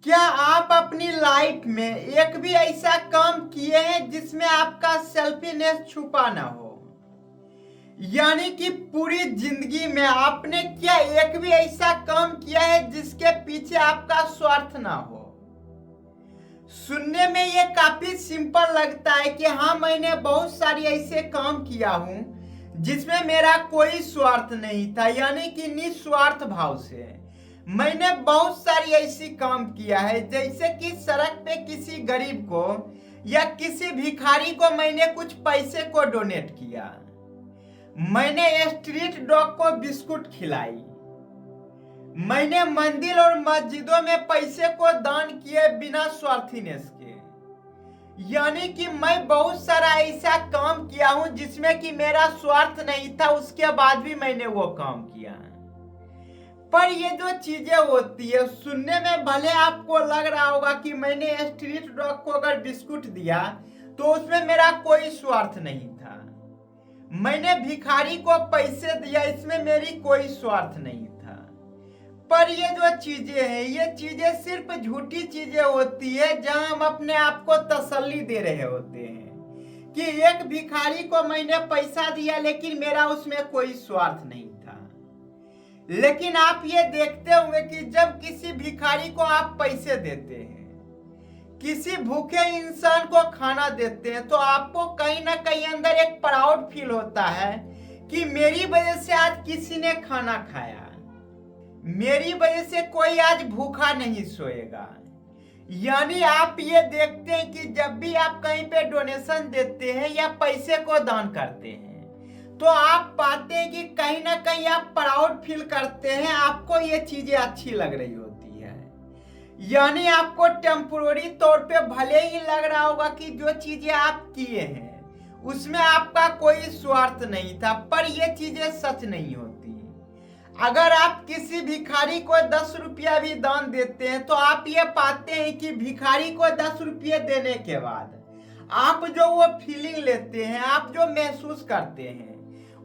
क्या आप अपनी लाइफ में एक भी ऐसा काम किए हैं जिसमें आपका सेल्फीनेस छुपा ना हो? यानी कि पूरी जिंदगी में आपने क्या एक भी ऐसा काम किया है जिसके पीछे आपका स्वार्थ ना हो? सुनने में ये काफी सिंपल लगता है कि हाँ, मैंने बहुत सारी ऐसे काम किया हूं जिसमें मेरा कोई स्वार्थ नहीं था, यानी कि निस्वार्थ भाव से मैंने बहुत सारी ऐसी काम किया है, जैसे कि सड़क पे किसी गरीब को या किसी भिखारी को मैंने कुछ पैसे को डोनेट किया। मैंने स्ट्रीट डॉग को बिस्कुट खिलाई। मैंने मंदिर और मस्जिदों में पैसे को दान किए बिना स्वार्थीनेस के। यानी कि मैं बहुत सारा ऐसा काम किया हूं जिसमें कि मेरा स्वार्थ नहीं था, उसके बाद भी मैंने वो काम किया। पर ये जो चीजें होती है, सुनने में भले आपको लग रहा होगा कि मैंने स्ट्रीट डॉग को अगर बिस्कुट दिया तो उसमें मेरा कोई स्वार्थ नहीं था, मैंने भिखारी को पैसे दिया, इसमें मेरी कोई स्वार्थ नहीं था। पर ये जो चीजें हैं, ये चीजें सिर्फ झूठी चीजें होती है जहां हम अपने आप को तसल्ली दे रहे होते हैं कि एक भिखारी को मैंने पैसा दिया लेकिन मेरा उसमें कोई स्वार्थ नहीं था। लेकिन आप ये देखते होंगे कि जब किसी भिखारी को आप पैसे देते हैं, किसी भूखे इंसान को खाना देते हैं, तो आपको कहीं ना कहीं अंदर एक प्राउड फील होता है कि मेरी वजह से आज किसी ने खाना खाया, मेरी वजह से कोई आज भूखा नहीं सोएगा। यानी आप ये देखते हैं कि जब भी आप कहीं पे डोनेशन देते हैं या पैसे को दान करते हैं तो आप पाते हैं कि कहीं ना कहीं आप प्राउड फील करते हैं, आपको ये चीजें अच्छी लग रही होती है। यानी आपको टेम्पोररी तौर पे भले ही लग रहा होगा कि जो चीजें आप किए हैं उसमें आपका कोई स्वार्थ नहीं था, पर ये चीजें सच नहीं होती। अगर आप किसी भिखारी को 10 रुपया भी दान देते हैं तो आप ये पाते हैं कि भिखारी को 10 रुपये देने के बाद आप जो वो फीलिंग लेते हैं, आप जो महसूस करते हैं,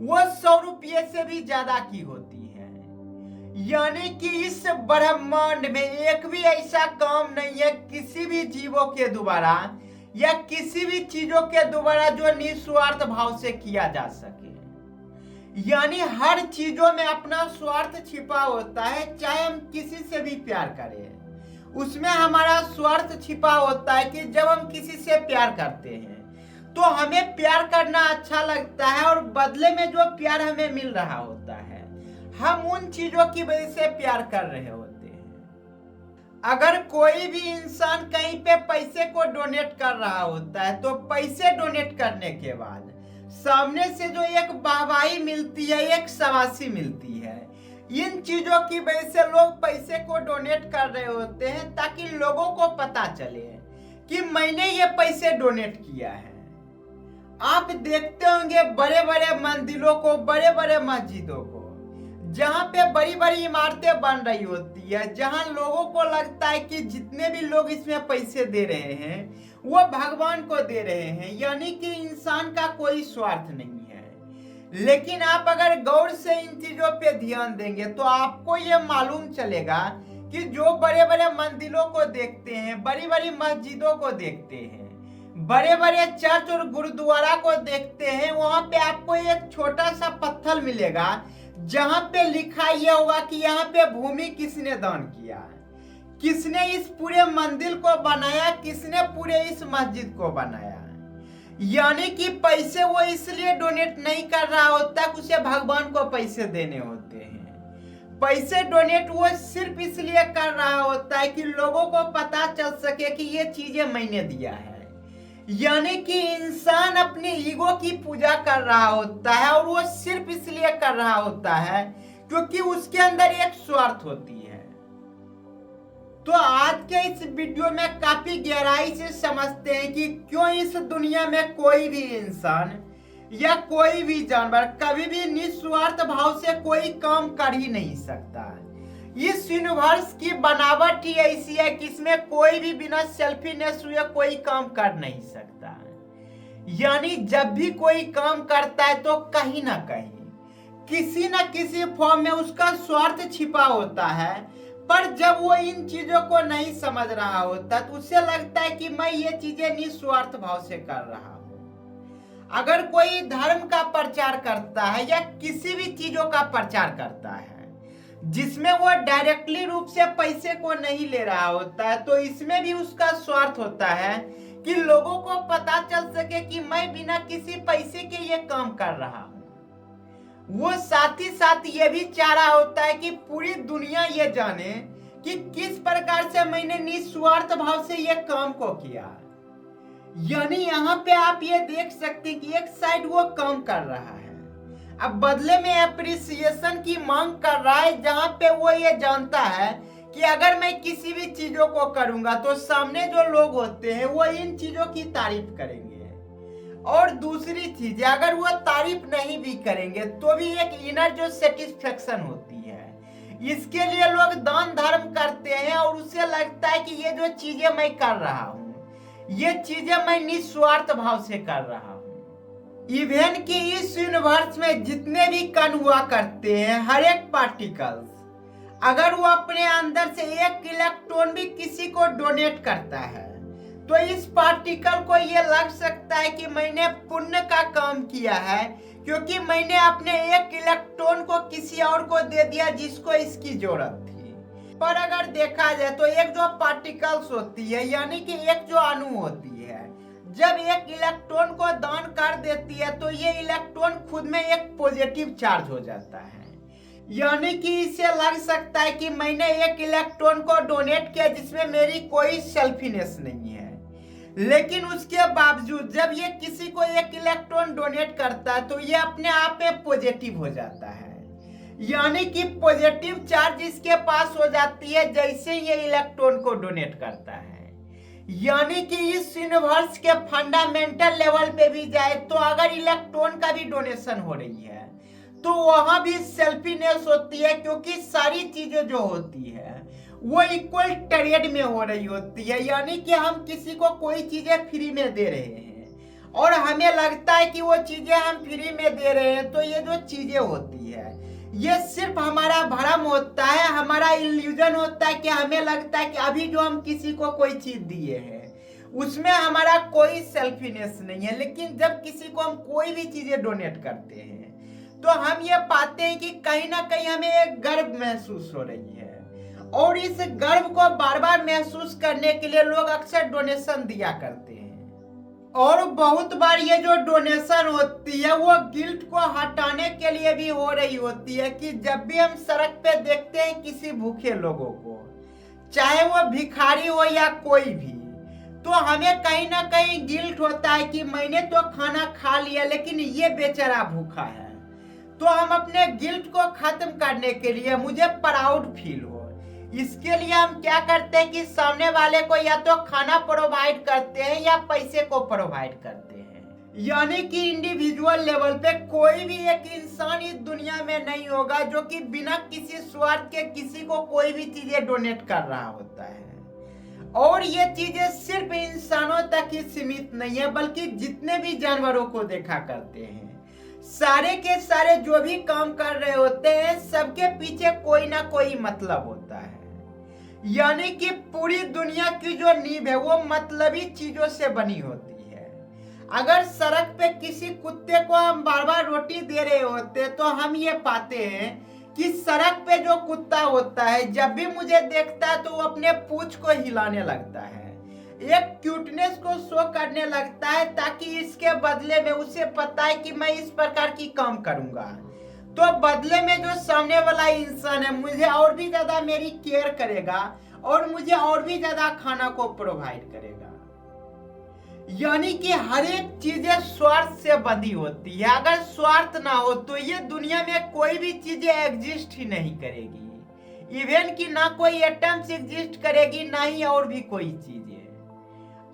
वो 100 रुपये से भी ज्यादा की होती है। यानी कि इस ब्रह्मांड में एक भी ऐसा काम नहीं है किसी भी जीवों के द्वारा या किसी भी चीजों के द्वारा जो निस्वार्थ भाव से किया जा सके। यानी हर चीजों में अपना स्वार्थ छिपा होता है। चाहे हम किसी से भी प्यार करें, उसमें हमारा स्वार्थ छिपा होता है कि जब हम किसी से प्यार करते हैं तो हमें प्यार करना अच्छा लगता है और बदले में जो प्यार हमें मिल रहा होता है हम उन चीजों की वजह से प्यार कर रहे होते हैं। अगर कोई भी इंसान कहीं पे पैसे को डोनेट कर रहा होता है तो पैसे डोनेट करने के बाद सामने से जो एक वाहवाही मिलती है, एक शाबाशी मिलती है, इन चीजों की वजह से लोग पैसे को डोनेट कर रहे होते हैं ताकि लोगों को पता चले कि मैंने ये पैसे डोनेट किया है। आप देखते होंगे बड़े बड़े मंदिरों को, बड़े बड़े मस्जिदों को, जहां पे बड़ी बड़ी इमारतें बन रही होती है, जहां लोगों को लगता है कि जितने भी लोग इसमें पैसे दे रहे हैं वो भगवान को दे रहे हैं, यानी कि इंसान का कोई स्वार्थ नहीं है। लेकिन आप अगर गौर से इन चीजों पे ध्यान देंगे तो आपको ये मालूम चलेगा कि जो बड़े बड़े मंदिरों को देखते हैं, बड़ी बड़ी मस्जिदों को देखते हैं, बड़े बड़े चर्च और गुरुद्वारा को देखते हैं, वहां पे आपको एक छोटा सा पत्थर मिलेगा जहां पे लिखा यह होगा कि यहाँ पे भूमि किसने दान किया, किसने इस पूरे मंदिर को बनाया, किसने पूरे इस मस्जिद को बनाया। यानी कि पैसे वो इसलिए डोनेट नहीं कर रहा होता कि उसे भगवान को पैसे देने होते हैं। पैसे डोनेट वो सिर्फ इसलिए कर रहा होता है कि लोगों को पता चल सके कि ये चीजें मैंने दिया है। यानी कि इंसान अपनी ईगो की पूजा कर रहा होता है और वो सिर्फ इसलिए कर रहा होता है क्योंकि उसके अंदर एक स्वार्थ होती है। तो आज के इस वीडियो में काफी गहराई से समझते हैं कि क्यों इस दुनिया में कोई भी इंसान या कोई भी जानवर कभी भी निस्वार्थ भाव से कोई काम कर ही नहीं सकता। इस यूनिवर्स की बनावट ही ऐसी है कि इसमें कोई भी बिना सेल्फीनेस हुए कोई काम कर नहीं सकता। यानी जब भी कोई काम करता है तो कहीं ना कहीं किसी न किसी फॉर्म में उसका स्वार्थ छिपा होता है, पर जब वो इन चीजों को नहीं समझ रहा होता तो उसे लगता है कि मैं ये चीजें निस्वार्थ भाव से कर रहा हूं। अगर कोई धर्म का प्रचार करता है या किसी भी चीजों का प्रचार करता है जिसमें वो डायरेक्टली रूप से पैसे को नहीं ले रहा होता है, तो इसमें भी उसका स्वार्थ होता है कि लोगों को पता चल सके कि मैं बिना किसी पैसे के ये काम कर रहा हूं। वो साथ ही साथ ये भी चाह रहा होता है कि पूरी दुनिया ये जाने कि किस प्रकार से मैंने निस्वार्थ भाव से ये काम को किया। यानी यहाँ पे आप ये देख सकते हैं कि एक साइड वो काम कर रहा है, अब बदले में एप्रिसिएशन की मांग कर रहा है, जहां पे वो ये जानता है कि अगर मैं किसी भी चीजों को करूंगा तो सामने जो लोग होते हैं वो इन चीजों की तारीफ करेंगे। और दूसरी चीज, अगर वो तारीफ नहीं भी करेंगे तो भी एक इनर जो सेटिस्फेक्शन होती है, इसके लिए लोग दान धर्म करते हैं और उसे लगता है कि ये जो चीजें मैं कर रहा हूँ ये चीजें मैं निस्वार्थ भाव से कर रहा हूँ। इवन कि इस यूनिवर्स में जितने भी कण हुआ करते हैं, हर एक पार्टिकल्स, अगर वो अपने अंदर से एक इलेक्ट्रॉन भी किसी को डोनेट करता है तो इस पार्टिकल को ये लग सकता है कि मैंने पुण्य का काम किया है, क्योंकि मैंने अपने एक इलेक्ट्रॉन को किसी और को दे दिया जिसको इसकी जरूरत थी। पर अगर देखा जाए तो एक जो पार्टिकल्स होती है, यानी कि एक जो अणु होती है, जब एक इलेक्ट्रॉन को दान कर देती है तो ये इलेक्ट्रॉन खुद में एक पॉजिटिव चार्ज हो जाता है। यानी कि इसे लग सकता है कि मैंने एक इलेक्ट्रॉन को डोनेट किया जिसमें मेरी कोई सेल्फिनेस नहीं है, लेकिन उसके बावजूद जब ये किसी को एक इलेक्ट्रॉन डोनेट करता है तो ये अपने आप में पॉजिटिव हो जाता है। यानी कि पॉजिटिव चार्ज इसके पास हो जाती है जैसे ये इलेक्ट्रॉन को डोनेट करता है। यानी कि इस यूनिवर्स के फंडामेंटल लेवल पे भी जाए तो अगर इलेक्ट्रॉन का भी डोनेशन हो रही है तो वहां भी सेल्फीनेस होती है, क्योंकि सारी चीजें जो होती है वो इक्वल ट्रेड में हो रही होती है। यानी कि हम किसी को कोई चीजें फ्री में दे रहे हैं और हमें लगता है कि वो चीजें हम फ्री में दे रहे हैं, तो ये जो चीजें होती है ये सिर्फ हमारा भ्रम होता है, हमारा इल्यूजन होता है कि हमें लगता है कि अभी जो हम किसी को कोई चीज दिए हैं उसमें हमारा कोई सेल्फीनेस नहीं है। लेकिन जब किसी को हम कोई भी चीजें डोनेट करते हैं तो हम ये पाते हैं कि कहीं ना कहीं हमें एक गर्व महसूस हो रही है, और इस गर्व को बार बार महसूस करने के लिए लोग अक्सर डोनेशन दिया करते हैं। और बहुत बार ये जो डोनेशन होती है वो गिल्ट को हटाने के लिए भी हो रही होती है कि जब भी हम सड़क पे देखते हैं किसी भूखे लोगों को, चाहे वो भिखारी हो या कोई भी, तो हमें कहीं ना कहीं गिल्ट होता है कि मैंने तो खाना खा लिया लेकिन ये बेचारा भूखा है। तो हम अपने गिल्ट को खत्म करने के लिए, मुझे प्राउड फील हो, इसके लिए हम क्या करते हैं कि सामने वाले को या तो खाना प्रोवाइड करते हैं या पैसे को प्रोवाइड करते हैं। यानी कि इंडिविजुअल लेवल पे कोई भी एक इंसान इस दुनिया में नहीं होगा जो कि बिना किसी स्वार्थ के किसी को कोई भी चीजें डोनेट कर रहा होता है। और ये चीजें सिर्फ इंसानों तक ही सीमित नहीं है, बल्कि जितने भी जानवरों को देखा करते हैं, सारे के सारे जो भी काम कर रहे होते हैं सबके पीछे कोई ना कोई मतलब होता है। यानी कि पूरी दुनिया की जो नींव है वो मतलबी चीजों से बनी होती है। अगर सड़क पे किसी कुत्ते को हम बार बार रोटी दे रहे होते तो हम ये पाते हैं कि सड़क पे जो कुत्ता होता है जब भी मुझे देखता है तो वो अपने पूंछ को हिलाने लगता है, एक क्यूटनेस को शो करने लगता है, ताकि इसके बदले में उसे पता है कि मैं इस प्रकार की काम करूंगा तो बदले में जो सामने वाला इंसान है मुझे और भी ज्यादा मेरी केयर करेगा और मुझे और भी ज्यादा खाना को प्रोवाइड करेगा। यानी कि हर एक चीजें स्वार्थ से बंधी होती है। अगर स्वार्थ ना हो तो ये दुनिया में कोई भी चीजें एग्जिस्ट ही नहीं करेगी। इवन कि ना कोई एटम्स एग्जिस्ट करेगी, ना ही और भी कोई चीजें।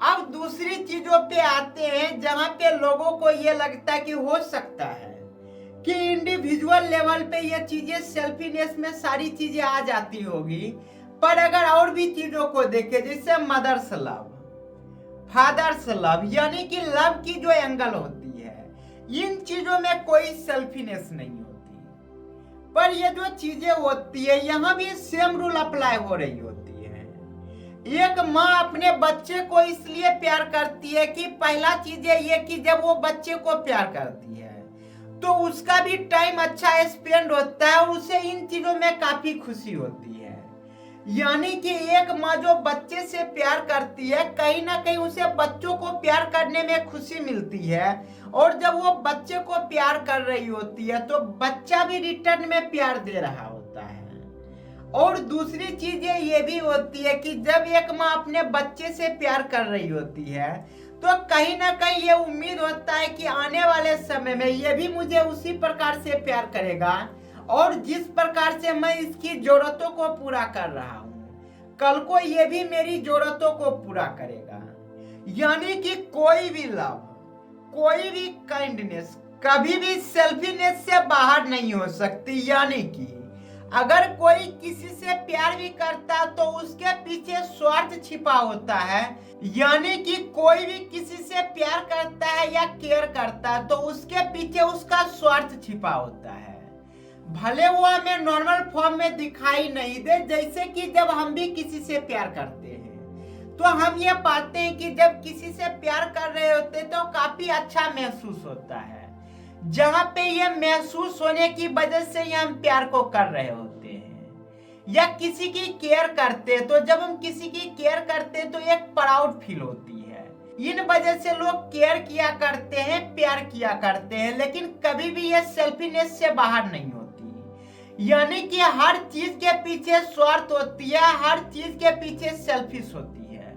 अब दूसरी चीजों पे आते हैं जहां पे लोगों को ये लगता है कि हो सकता है कि इंडिविजुअल लेवल पे ये चीजें सेल्फीनेस में सारी चीजें आ जाती होगी, पर अगर और भी चीजों को देखें जैसे मदर्स लव, फादर्स लव, यानी कि लव की जो एंगल होती है, इन चीजों में कोई सेल्फीनेस नहीं होती। पर ये जो चीजें होती है यहाँ भी सेम रूल अप्लाई हो रही होती है। एक माँ अपने बच्चे को इसलिए प्यार करती है कि पहला चीज है ये कि जब वो बच्चे को प्यार करती है तो उसका भी टाइम अच्छा स्पेंड होता है और उसे इन चीजों में काफी खुशी होती है। यानी कि एक माँ जो बच्चे से प्यार करती है कहीं ना कहीं उसे बच्चों को प्यार करने में खुशी मिलती है, और जब वो बच्चे को प्यार कर रही होती है तो बच्चा भी रिटर्न में प्यार दे रहा होता है। और दूसरी चीज ये भी होती है कि जब एक माँ अपने बच्चे से प्यार कर रही होती है तो कहीं ना कहीं ये उम्मीद होता है कि आने वाले समय में ये भी मुझे उसी प्रकार से प्यार करेगा, और जिस प्रकार से मैं इसकी जरूरतों को पूरा कर रहा हूँ कल को ये भी मेरी जरूरतों को पूरा करेगा। यानी कि कोई भी लव, कोई भी काइंडनेस कभी भी सेल्फीनेस से बाहर नहीं हो सकती। यानी कि अगर कोई किसी से प्यार भी करता तो उसके पीछे स्वार्थ छिपा होता है। यानी कि कोई भी किसी से प्यार करता है या केयर करता है तो उसके पीछे उसका स्वार्थ छिपा होता है। भले वो हमें नॉर्मल फॉर्म में दिखाई नहीं दे, जैसे कि जब हम भी किसी से प्यार करते हैं तो हम ये पाते हैं कि जब किसी से प्यार कर रहे होते तो काफी अच्छा महसूस होता है, जहाँ पे ये महसूस होने की वजह से ही हम प्यार को कर रहे होते हैं। या किसी की केयर करते तो जब हम किसी की केयर करते तो एक प्राउड फील होती है। इन वजह से लोग केयर किया करते हैं, प्यार किया करते हैं, लेकिन कभी भी ये सेल्फीनेस से बाहर नहीं होती। यानी कि हर चीज के पीछे स्वार्थ होती है, हर चीज के पीछे सेल्फिश होती है,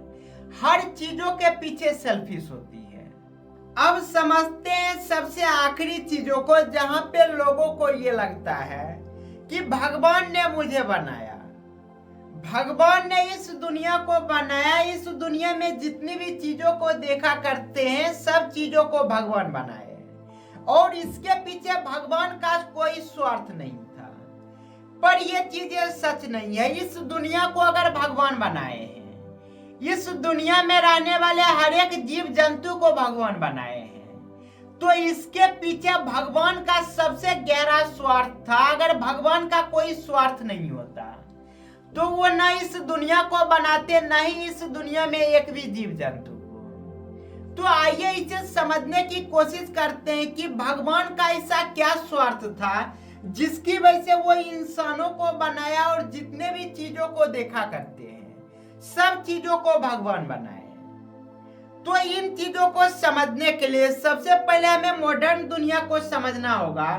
हर चीजों के पीछे सेल्फिश होती है। अब समझते हैं सबसे आखिरी चीजों को, जहां पे लोगों को ये लगता है कि भगवान ने मुझे बनाया, भगवान ने इस दुनिया को बनाया, इस दुनिया में जितनी भी चीजों को देखा करते हैं सब चीजों को भगवान बनाए, और इसके पीछे भगवान का कोई स्वार्थ नहीं था। पर ये चीजें सच नहीं है। इस दुनिया को अगर भगवान बनाए हैं, इस दुनिया में रहने वाले हर एक जीव जंतु को भगवान बनाए हैं, तो इसके पीछे भगवान का सबसे गहरा स्वार्थ था। अगर भगवान का कोई स्वार्थ नहीं होता तो वो न इस दुनिया को बनाते, न ही इस दुनिया में एक भी जीव जंतु को। तो आइए इसे समझने की कोशिश करते हैं कि भगवान का ऐसा क्या स्वार्थ था जिसकी वजह से वो इंसानों को बनाया और जितने भी चीजों को देखा करते हैं सब चीजों को भगवान बनाए। तो इन चीजों को समझने के लिए सबसे पहले हमें मॉडर्न दुनिया को समझना होगा,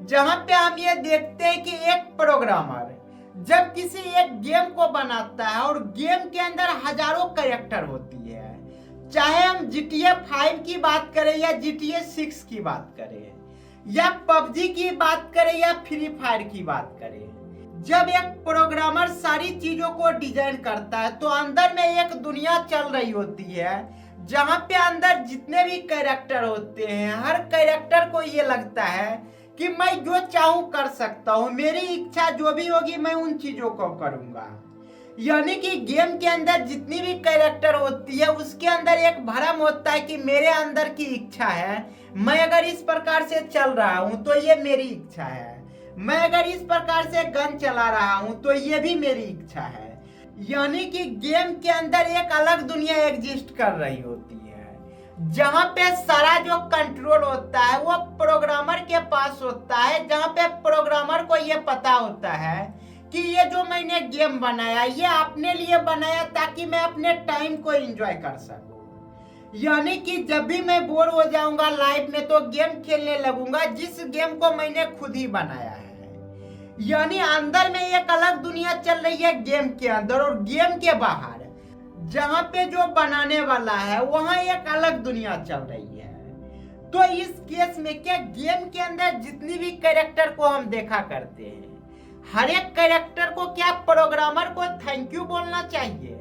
जहां पे हम ये देखते हैं कि एक प्रोग्रामर जब किसी एक गेम को बनाता है और गेम के अंदर हजारों कैरेक्टर होती है, चाहे हम GTA 5 की बात करें या GTA 6 की बात करें या PUBG की बात करें या फ्री फायर की बात करें, जब एक प्रोग्रामर सारी चीजों को डिजाइन करता है तो अंदर में एक दुनिया चल रही होती है, जहां पे अंदर जितने भी कैरेक्टर होते हैं हर कैरेक्टर को ये लगता है कि मैं जो चाहूं कर सकता हूं, मेरी इच्छा जो भी होगी मैं उन चीजों को करूंगा। यानी कि गेम के अंदर जितनी भी कैरेक्टर होती है उसके अंदर एक भरम होता है कि मेरे अंदर की इच्छा है, मैं अगर इस प्रकार से चल रहा हूं तो ये मेरी इच्छा है, मैं अगर इस प्रकार से गन चला रहा हूं तो ये भी मेरी इच्छा है। यानी कि गेम के अंदर एक अलग दुनिया एग्जिस्ट कर रही होती है, जहां पे सारा जो कंट्रोल होता है वो प्रोग्रामर के पास होता है, जहां पे प्रोग्रामर को ये पता होता है कि ये जो मैंने गेम बनाया ये अपने लिए बनाया ताकि मैं अपने टाइम को एंजॉय कर सकूं। यानी कि जब भी मैं बोर हो जाऊंगा लाइफ में तो गेम खेलने लगूंगा जिस गेम को मैंने खुद ही बनाया है। यानी अंदर में एक अलग दुनिया चल रही है गेम के अंदर, और गेम के बाहर जहां पे जो बनाने वाला है वहां एक अलग दुनिया चल रही है। तो इस केस में क्या गेम के अंदर जितनी भी कैरेक्टर को हम देखा करते हैं, हर एक कैरेक्टर को क्या प्रोग्रामर को थैंक यू बोलना चाहिए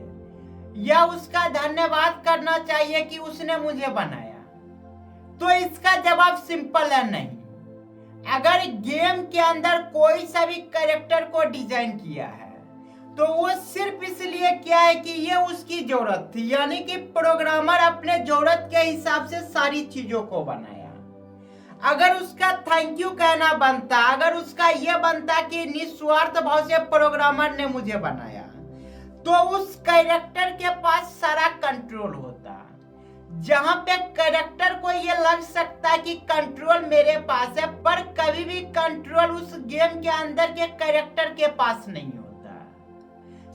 या उसका धन्यवाद करना चाहिए कि उसने मुझे बनाया? तो इसका जवाब सिंपल है, नहीं। अगर गेम के अंदर कोई सा भी कैरेक्टर को डिजाइन किया है तो वो सिर्फ इसलिए किया है कि ये उसकी जरूरत थी, यानी कि प्रोग्रामर अपने जरूरत के हिसाब से सारी चीजों को बनाया। अगर उसका थैंक यू कहना बनता, अगर उसका यह बनता कि निस्वार्थ भाव से प्रोग्रामर ने मुझे बनाया, तो उस कैरेक्टर के पास सारा कंट्रोल होता। जहां पे कैरेक्टर को ये लग सकता है कि कंट्रोल मेरे पास है, पर कभी भी कंट्रोल उस गेम के अंदर के कैरेक्टर के पास नहीं होता।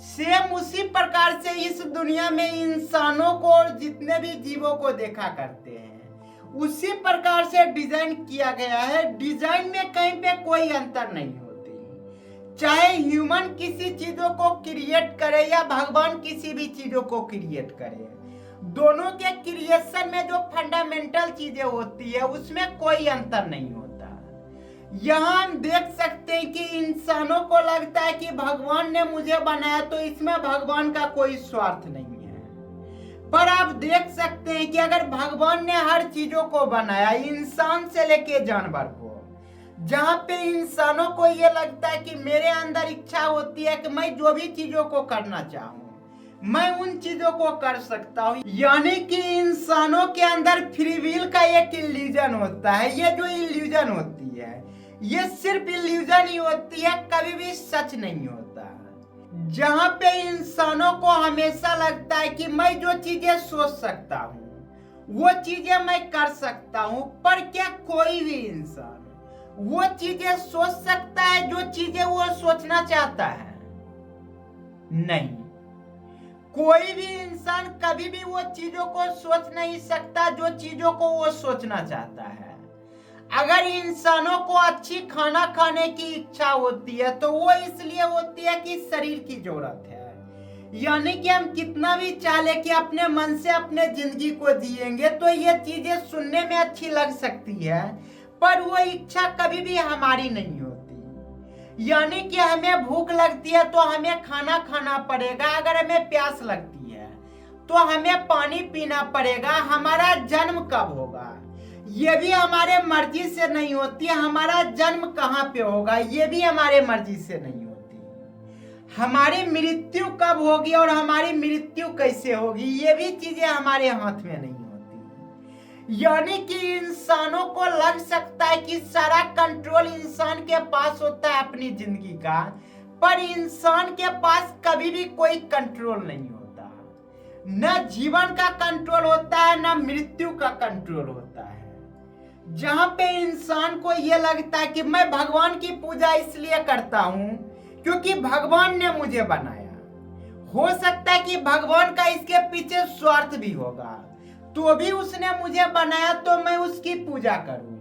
सेम उसी प्रकार से इस दुनिया में इंसानों को और जितने भी जीवों को देखा करते हैं, उसी प्रकार से डिजाइन किया गया है। डिजाइन में कहीं पे कोई अंतर नहीं होती। चाहे ह्यूमन किसी चीजों को क्रिएट करे या भगवान किसी भी चीजों को क्रिएट करे, दोनों के क्रिएशन में जो फंडामेंटल चीजें होती है उसमें कोई अंतर नहीं होता। यहाँ हम देख सकते हैं कि इंसानों को लगता है कि भगवान ने मुझे बनाया, तो इसमें भगवान का कोई स्वार्थ नहीं है। पर आप देख सकते हैं कि अगर भगवान ने हर चीजों को बनाया, इंसान से लेके जानवर को, जहाँ पे इंसानों को ये लगता है कि मेरे अंदर इच्छा होती है कि मैं जो भी चीजों को करना चाहूँ, मैं उन चीजों को कर सकता हूँ। यानी कि इंसानों के अंदर फ्री विल का एक इल्यूजन होता है। ये जो इल्यूजन होती है, ये सिर्फ इल्यूजन ही होती है, कभी भी सच नहीं होता। जहाँ पे इंसानों को हमेशा लगता है कि मैं जो चीजें सोच सकता हूँ वो चीजें मैं कर सकता हूँ, पर क्या कोई भी इंसान वो चीजें सोच सकता है जो चीजें वो सोचना चाहता है? नहीं, कोई भी इंसान कभी भी वो चीजों को सोच नहीं सकता जो चीजों को वो सोचना चाहता है। अगर इंसानों को अच्छी खाना खाने की इच्छा होती है तो वो इसलिए होती है कि शरीर की जरूरत है। यानी कि हम कितना भी चाहे कि अपने मन से अपने जिंदगी को जिएंगे तो ये चीजें सुनने में अच्छी लग सकती है, पर वो इच्छा कभी भी हमारी नहीं होती। यानी कि हमें भूख लगती है तो हमें खाना खाना पड़ेगा, अगर हमें प्यास लगती है तो हमें पानी पीना पड़ेगा। हमारा जन्म कब होगा ये भी हमारे मर्जी से नहीं होती। हमारा जन्म कहाँ पे होगा ये भी हमारे मर्जी से नहीं होती। हमारी मृत्यु कब होगी और हमारी मृत्यु कैसे होगी ये भी चीजें हमारे हाथ में नहीं होती। यानी कि इंसानों को लग सकता है कि सारा कंट्रोल इंसान के पास होता है अपनी जिंदगी का, पर इंसान के पास कभी भी कोई कंट्रोल नहीं होता। न जीवन का कंट्रोल होता है, न मृत्यु का कंट्रोल होता है। जहां पे इंसान को यह लगता है कि मैं भगवान की पूजा इसलिए करता हूं क्योंकि भगवान ने मुझे बनाया। हो सकता है कि भगवान का इसके पीछे स्वार्थ भी होगा, तो भी उसने मुझे बनाया तो मैं उसकी पूजा करूं।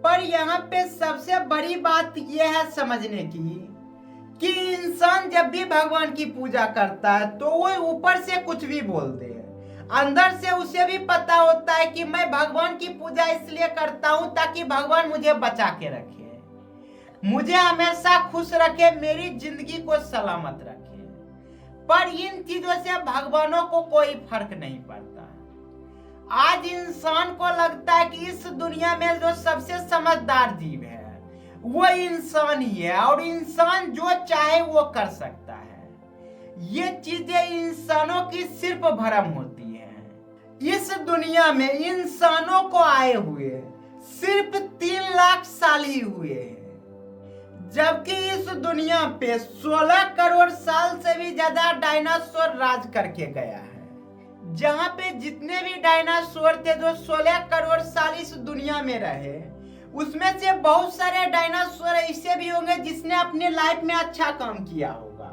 पर यहाँ पे सबसे बड़ी बात यह है समझने की कि इंसान जब भी भगवान की पूजा करता है तो वो ऊपर से कुछ भी बोल दे, अंदर से उसे भी पता होता है कि मैं भगवान की पूजा इसलिए करता हूं ताकि भगवान मुझे बचा के रखे, मुझे हमेशा खुश रखे, मेरी जिंदगी को सलामत रखे। पर इन चीजों से भगवानों को कोई फर्क नहीं पड़ता। आज इंसान को लगता है कि इस दुनिया में जो सबसे समझदार जीव है वो इंसान ही है और इंसान जो चाहे वो कर सकता है। ये चीजें इंसानों की सिर्फ भ्रम होती है। इस दुनिया में इंसानों को आए हुए सिर्फ 3 लाख साल ही हुए हैं, जबकि इस दुनिया पे 16 करोड़ साल से भी ज्यादा डायनासोर राज करके गया है। जहां पे जितने भी डायनासोर थे जो 16 करोड़ साल इस दुनिया में रहे, उसमें से बहुत सारे डायनासोर ऐसे भी होंगे जिसने अपनी लाइफ में अच्छा काम किया होगा।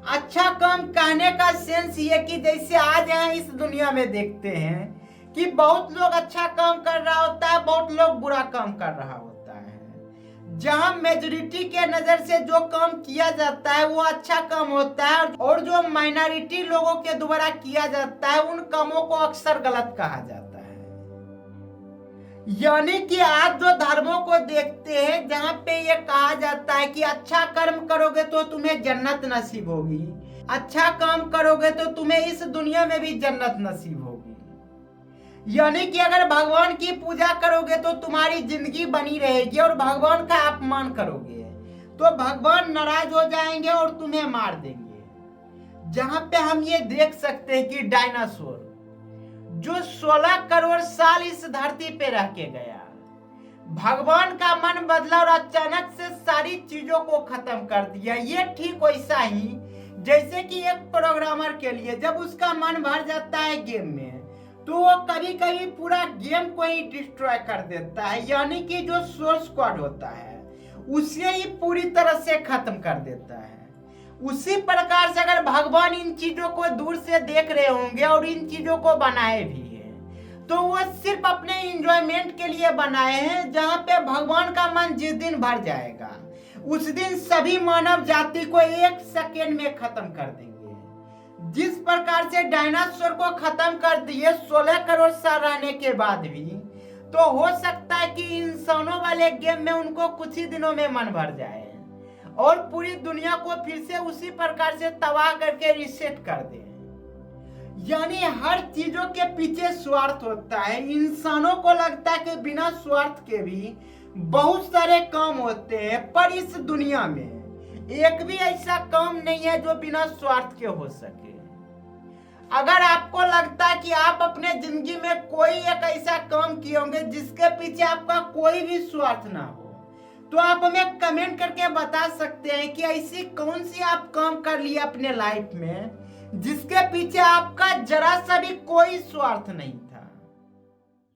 अच्छा काम कहने का सेंस ये कि जैसे आज यहाँ इस दुनिया में देखते हैं कि बहुत लोग अच्छा काम कर रहा होता है, बहुत लोग बुरा काम कर रहा होता है। जहाँ मेजोरिटी के नजर से जो काम किया जाता है वो अच्छा काम होता है और जो माइनॉरिटी लोगों के द्वारा किया जाता है उन कामों को अक्सर गलत कहा जाता है। यानी कि आज जो धर्मों को देखते हैं जहाँ पे ये कहा जाता है कि अच्छा कर्म करोगे तो तुम्हें जन्नत नसीब होगी, अच्छा काम करोगे तो तुम्हें इस दुनिया में भी जन्नत नसीब होगी। यानी कि अगर भगवान की पूजा करोगे तो तुम्हारी जिंदगी बनी रहेगी और भगवान का अपमान करोगे तो भगवान नाराज हो जाएंगे और तुम्हें मार देंगे। जहां पे हम ये देख सकते हैं कि डायनासोर जो 16 करोड़ साल इस धरती पे रह के गया, भगवान का मन बदला और अचानक से सारी चीजों को खत्म कर दिया। ये ठीक वैसा ही जैसे कि एक प्रोग्रामर के लिए जब उसका मन भर जाता है गेम में, तो वो कभी कभी पूरा गेम को ही डिस्ट्रॉय कर देता है, यानी कि जो सोर्स कोड होता है उसे ही पूरी तरह से खत्म कर देता है। उसी प्रकार से अगर भगवान इन चीजों को दूर से देख रहे होंगे और इन चीजों को बनाए भी हैं, तो वो सिर्फ अपने इंजॉयमेंट के लिए बनाए हैं। जहां पे भगवान का मन जिस दिन भर जाएगा उस दिन सभी मानव जाति को 1 सेकेंड में खत्म कर देंगे। जिस प्रकार से डायनासोर को खत्म कर दिए 16 करोड़ साल रहने के बाद भी, तो हो सकता है कि इंसानों वाले गेम में उनको कुछ ही दिनों में मन भर जाए और पूरी दुनिया को फिर से उसी प्रकार से तबाह करके रिसेट कर दे। यानी हर चीजों के पीछे स्वार्थ होता है। इंसानों को लगता है कि बिना स्वार्थ के भी बहुत सारे काम होते हैं, पर इस दुनिया में एक भी ऐसा काम नहीं है जो बिना स्वार्थ के हो सके। अगर आपको लगता है कि आप अपने जिंदगी में कोई एक ऐसा काम किए होंगे जिसके पीछे आपका कोई भी स्वार्थ ना हो, तो आप हमें कमेंट करके बता सकते हैं कि ऐसी कौन सी आप काम कर लिए अपने लाइफ में जिसके पीछे आपका जरा सा भी कोई स्वार्थ नहीं था।